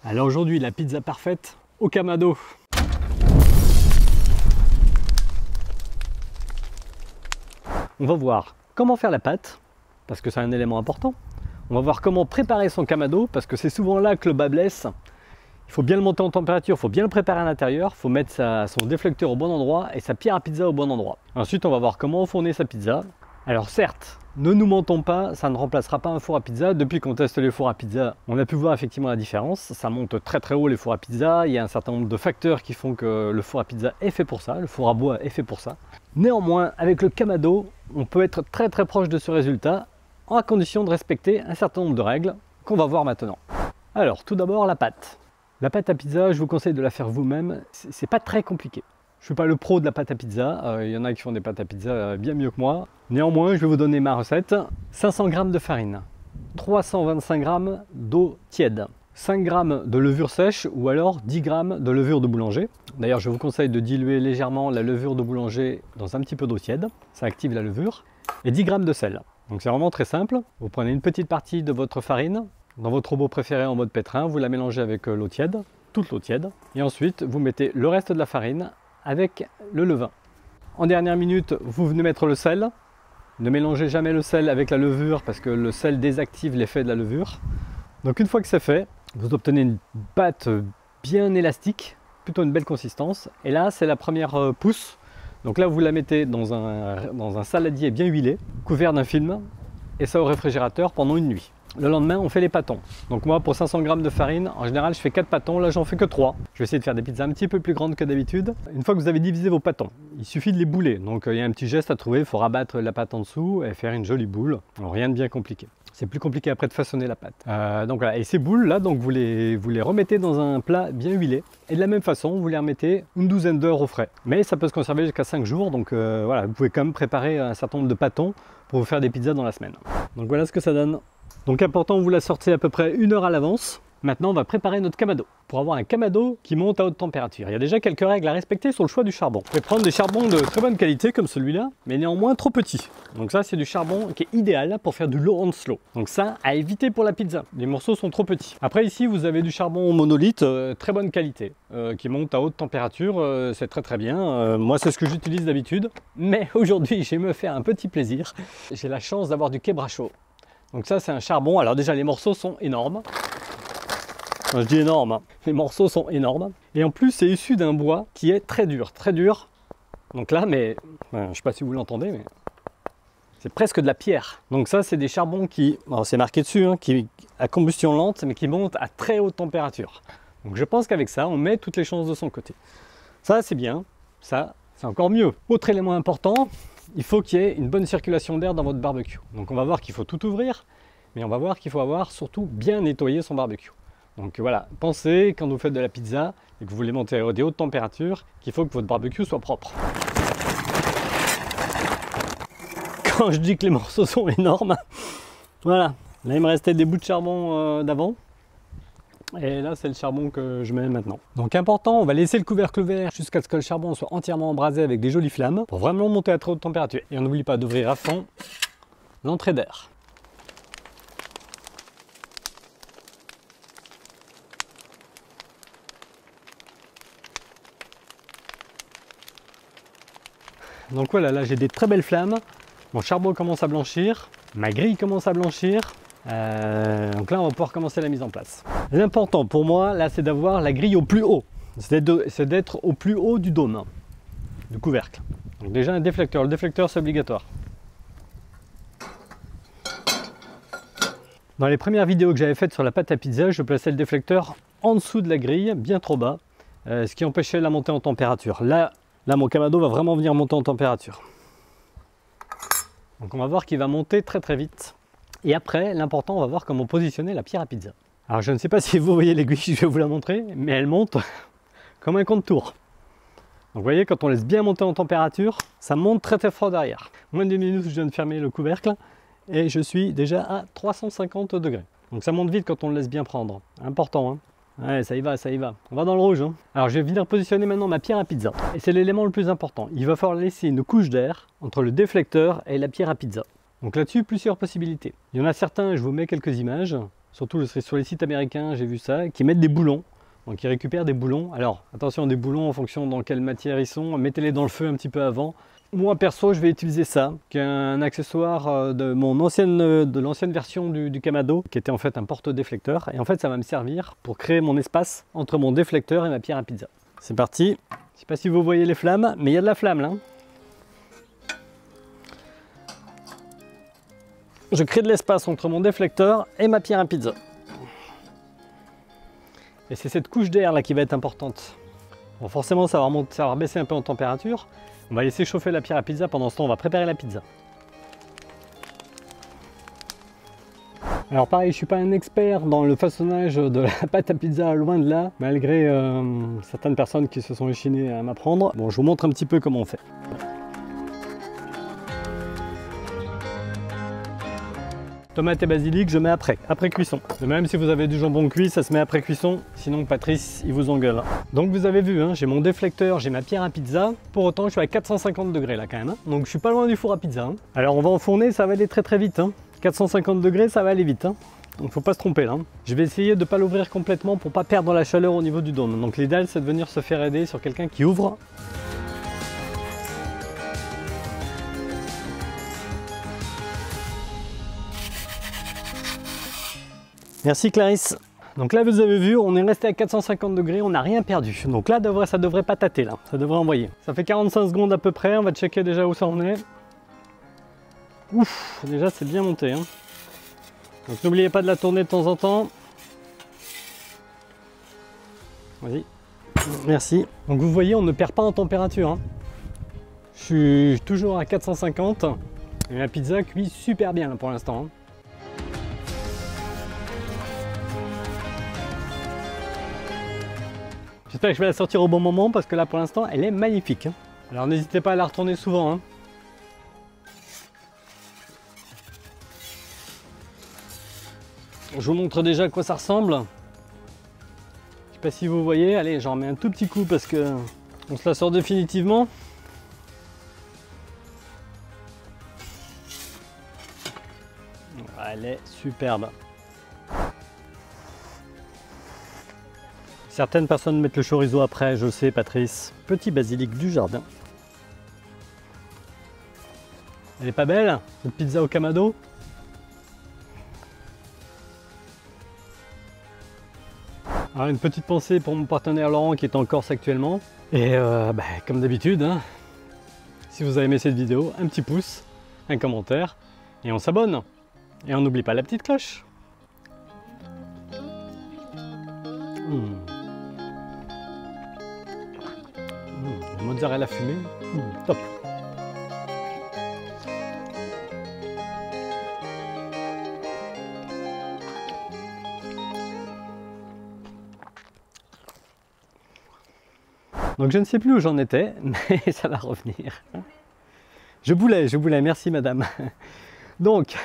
Alors aujourd'hui, la pizza parfaite au kamado. On va voir comment faire la pâte, parce que c'est un élément important. On va voir comment préparer son kamado, parce que c'est souvent là que le bas blesse. Il faut bien le monter en température, il faut bien le préparer à l'intérieur, il faut mettre son déflecteur au bon endroit et sa pierre à pizza au bon endroit. Ensuite, on va voir comment enfourner sa pizza. Alors certes, ne nous mentons pas, ça ne remplacera pas un four à pizza. Depuis qu'on teste les fours à pizza, on a pu voir effectivement la différence. Ça monte très très haut les fours à pizza. Il y a un certain nombre de facteurs qui font que le four à pizza est fait pour ça, le four à bois est fait pour ça. Néanmoins, avec le kamado, on peut être très très proche de ce résultat, à condition de respecter un certain nombre de règles qu'on va voir maintenant. Alors, tout d'abord, la pâte. La pâte à pizza, je vous conseille de la faire vous-même. C'est pas très compliqué. Je ne suis pas le pro de la pâte à pizza, il y en a qui font des pâtes à pizza bien mieux que moi. Néanmoins, je vais vous donner ma recette. 500 g de farine, 325 g d'eau tiède, 5 g de levure sèche ou alors 10 g de levure de boulanger. D'ailleurs, je vous conseille de diluer légèrement la levure de boulanger dans un petit peu d'eau tiède, ça active la levure, et 10 g de sel. Donc c'est vraiment très simple. Vous prenez une petite partie de votre farine, dans votre robot préféré en mode pétrin, vous la mélangez avec l'eau tiède, toute l'eau tiède, et ensuite vous mettez le reste de la farine avec le levain. En dernière minute, vous venez mettre le sel. Ne mélangez jamais le sel avec la levure parce que le sel désactive l'effet de la levure. Donc une fois que c'est fait, vous obtenez une pâte bien élastique, plutôt une belle consistance. Et là, c'est la première pousse. Donc là, vous la mettez dans un saladier bien huilé, couvert d'un film, et ça au réfrigérateur pendant une nuit. Le lendemain, on fait les pâtons. Donc moi, pour 500 g de farine, en général, je fais 4 pâtons. Là, j'en fais que 3. Je vais essayer de faire des pizzas un petit peu plus grandes que d'habitude. Une fois que vous avez divisé vos pâtons, il suffit de les bouler. Donc il y a un petit geste à trouver. Il faut rabattre la pâte en dessous et faire une jolie boule. Alors, rien de bien compliqué. C'est plus compliqué après de façonner la pâte. Donc voilà. Et ces boules là, donc vous les remettez dans un plat bien huilé. Et de la même façon, vous les remettez une douzaine d'heures au frais. Mais ça peut se conserver jusqu'à 5 jours. Donc voilà, vous pouvez quand même préparer un certain nombre de pâtons pour vous faire des pizzas dans la semaine. Donc voilà ce que ça donne. Donc important, vous la sortez à peu près 1 heure à l'avance. Maintenant, on va préparer notre kamado. Pour avoir un kamado qui monte à haute température, il y a déjà quelques règles à respecter sur le choix du charbon. Vous pouvez prendre des charbons de très bonne qualité comme celui-là, mais néanmoins trop petits. Donc ça, c'est du charbon qui est idéal pour faire du low and slow. Donc ça, à éviter pour la pizza. Les morceaux sont trop petits. Après ici, vous avez du charbon monolithe, très bonne qualité, qui monte à haute température. C'est très très bien. Moi, c'est ce que j'utilise d'habitude. Mais aujourd'hui, je vais me faire un petit plaisir. J'ai la chance d'avoir du quebracho. Donc ça, c'est un charbon. Alors déjà, les morceaux sont énormes. Enfin, je dis énorme, hein. Les morceaux sont énormes. Et en plus, c'est issu d'un bois qui est très dur, très dur. Donc là, mais je ne sais pas si vous l'entendez, mais c'est presque de la pierre. Donc ça, c'est des charbons qui, alors c'est marqué dessus, hein, qui à combustion lente, mais qui montent à très haute température. Donc je pense qu'avec ça, on met toutes les chances de son côté. Ça, c'est bien. Ça, c'est encore mieux. Autre élément important, il faut qu'il y ait une bonne circulation d'air dans votre barbecue. Donc on va voir qu'il faut tout ouvrir, mais on va voir qu'il faut avoir surtout bien nettoyé son barbecue. Donc voilà, pensez quand vous faites de la pizza et que vous voulez monter à des hautes températures, qu'il faut que votre barbecue soit propre. Quand je dis que les morceaux sont énormes, voilà, là il me restait des bouts de charbon d'avant. Et là, c'est le charbon que je mets maintenant. Donc important, on va laisser le couvercle ouvert jusqu'à ce que le charbon soit entièrement embrasé avec des jolies flammes pour vraiment monter à très haute température. Et on n'oublie pas d'ouvrir à fond l'entrée d'air. Donc voilà, là j'ai des très belles flammes. Mon charbon commence à blanchir, ma grille commence à blanchir. Donc là, on va pouvoir commencer la mise en place. L'important pour moi, là, c'est d'avoir la grille au plus haut. C'est d'être au plus haut du dôme, du couvercle. Donc déjà un déflecteur. Le déflecteur, c'est obligatoire. Dans les premières vidéos que j'avais faites sur la pâte à pizza, je plaçais le déflecteur en dessous de la grille, bien trop bas, ce qui empêchait la montée en température. Là, mon kamado va vraiment venir monter en température. Donc on va voir qu'il va monter très très vite. Et après, l'important, on va voir comment positionner la pierre à pizza. Alors je ne sais pas si vous voyez l'aiguille, je vais vous la montrer, mais elle monte comme un compte-tour. Donc vous voyez, quand on laisse bien monter en température, ça monte très très fort derrière. Moins de 2 minutes, je viens de fermer le couvercle et je suis déjà à 350 degrés. Donc ça monte vite quand on le laisse bien prendre. Important, hein. Ouais, ça y va, ça y va. On va dans le rouge, hein. Alors je vais venir positionner maintenant ma pierre à pizza. Et c'est l'élément le plus important. Il va falloir laisser une couche d'air entre le déflecteur et la pierre à pizza. Donc là-dessus, plusieurs possibilités. Il y en a certains, je vous mets quelques images. surtout sur les sites américains, j'ai vu ça, qui mettent des boulons. Donc ils récupèrent des boulons. Alors attention, des boulons en fonction dans quelle matière ils sont, mettez-les dans le feu un petit peu avant. Moi perso, je vais utiliser ça, qui est un accessoire de l'ancienne version du Kamado, qui était en fait un porte-déflecteur. Et en fait, ça va me servir pour créer mon espace entre mon déflecteur et ma pierre à pizza. C'est parti. Je sais pas si vous voyez les flammes, mais il y a de la flamme là. Je crée de l'espace entre mon déflecteur et ma pierre à pizza. Et c'est cette couche d'air là qui va être importante. Bon, forcément, ça va baisser un peu en température. On va laisser chauffer la pierre à pizza. Pendant ce temps, on va préparer la pizza. Alors pareil, je ne suis pas un expert dans le façonnage de la pâte à pizza, loin de là, malgré certaines personnes qui se sont échinées à m'apprendre. Bon, je vous montre un petit peu comment on fait. Tomate et basilic, je mets après cuisson. De même, si vous avez du jambon cuit, ça se met après cuisson. Sinon, Patrice, il vous engueule. Donc, vous avez vu, hein, j'ai mon déflecteur, j'ai ma pierre à pizza. Pour autant, je suis à 450 degrés là quand même. Hein. Donc, je suis pas loin du four à pizza. Hein. Alors, on va enfourner, ça va aller très vite. Hein. 450 degrés, ça va aller vite. Hein. Donc, faut pas se tromper là. Hein. Je vais essayer de ne pas l'ouvrir complètement pour pas perdre la chaleur au niveau du dôme. Donc, l'idéal, c'est de venir se faire aider sur quelqu'un qui ouvre. Merci Clarisse. Donc là vous avez vu, on est resté à 450 degrés, on n'a rien perdu. Donc là ça devrait pas tâter là, ça devrait envoyer. Ça fait 45 secondes à peu près, on va checker déjà où ça en est. Ouf, déjà c'est bien monté. Hein. Donc n'oubliez pas de la tourner de temps en temps. Vas-y. Merci. Donc vous voyez, on ne perd pas en température. Hein. Je suis toujours à 450 et la pizza cuit super bien là, pour l'instant. Hein. J'espère que je vais la sortir au bon moment parce que là pour l'instant elle est magnifique. Hein. Alors n'hésitez pas à la retourner souvent. Hein. Je vous montre déjà à quoi ça ressemble. Je sais pas si vous voyez. Allez, j'en remets un tout petit coup parce que on se la sort définitivement. Elle est superbe. Certaines personnes mettent le chorizo après, je le sais Patrice. Petit basilic du jardin. Elle est pas belle, cette pizza au Kamado? Alors une petite pensée pour mon partenaire Laurent qui est en Corse actuellement. Et comme d'habitude, hein, si vous avez aimé cette vidéo, un petit pouce, un commentaire, et on s'abonne. Et on n'oublie pas la petite cloche. La mozzarella fumée, top. Donc je ne sais plus où j'en étais, mais ça va revenir. Je voulais, merci madame. Donc,